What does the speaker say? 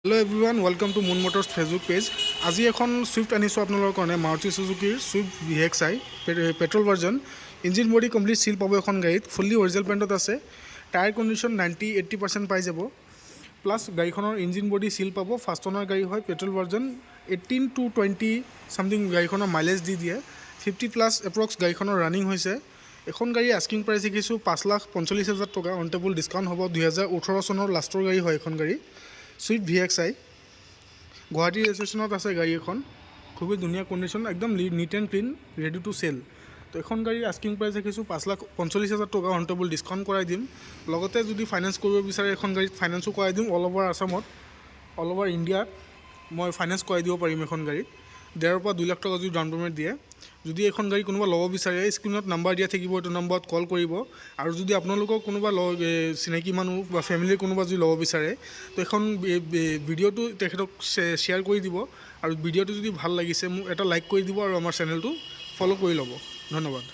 Hello everyone welcome to Moon Motors Facebook page. आज এখন Swift আনিছোঁ আপোনালোকৰ কাৰণে মাৰুতি সুজুকিৰ Swift VXI petrol version. Engine body complete seal পাব এখন গাড়ীত, ফুল্লি অৰিজিনেল পেইণ্টত আছে। টায়াৰ কণ্ডিশ্যন 90-80% পাই যাব। প্লাছ গাড়ীখনৰ ইঞ্জিন বডি সিল পাব। ফাৰ্ষ্ট অনাৰ গাড়ী হয়, পেট্ৰল ভাৰ্জন। 18 to 20 সামথিং গাড়ীখনৰ মাইলেজ দি দিয়ে। 50+ এপ্ৰক্স গাড়ীখনৰ ৰানিং হৈছে। এখন গাড়ী আস্কিং প্ৰাইচ দেখিছোঁ 5,45,000 টকা। অন টেবল ডিছকাউণ্ট হ'ব। 2018 চনৰ লাষ্টৰ গাড়ী হয় এখন গাড়ী, সুইফট VXI। গুৱাহাটী ৰেজিষ্ট্ৰেশ্যনত আছে গাড়ী এখন। খুবেই ধুনীয়া কণ্ডিশ্যন, একদম neat and clean, ready to sell. তো এখন গাড়ীৰ আস্কিং প্ৰাইচ দেখিছোঁ 5,45,000 টকা। অন টেবল ডিছকাউণ্ট কৰাই দিম। লগতে যদি ফাইনেন্স কৰিব বিচাৰে এখন গাড়ীত ফাইনেন্সো কৰাই দিম। অল অভাৰ আছামত, অল অভাৰ ইণ্ডিয়াত মই ফাইনেন্স কৰাই দিব পাৰিম এখন গাড়ীত। 1.5 পৰা 2 লাখ টকা যদি ডাউন পে'মেণ্ট দিয়ে। যদি এখন গাড়ী কোনোবা ল'ব বিচাৰে, স্ক্ৰীণত নাম্বাৰ দিয়া থাকিব, এইটো নম্বৰত কল কৰিব। আৰু যদি আপোনালোকক কোনোবা চিনাকি মানুহ বা ফেমিলিৰ কোনোবা যদি ল'ব বিচাৰে, তো এখন ভিডিঅ'টো তেখেতক শ্বেয়াৰ কৰি দিব। আৰু ভিডিঅ'টো যদি ভাল লাগিছে মোক এটা লাইক কৰি দিব আৰু আমাৰ চেনেলটো ফ'ল' কৰি ল'ব। ধন্যবাদ।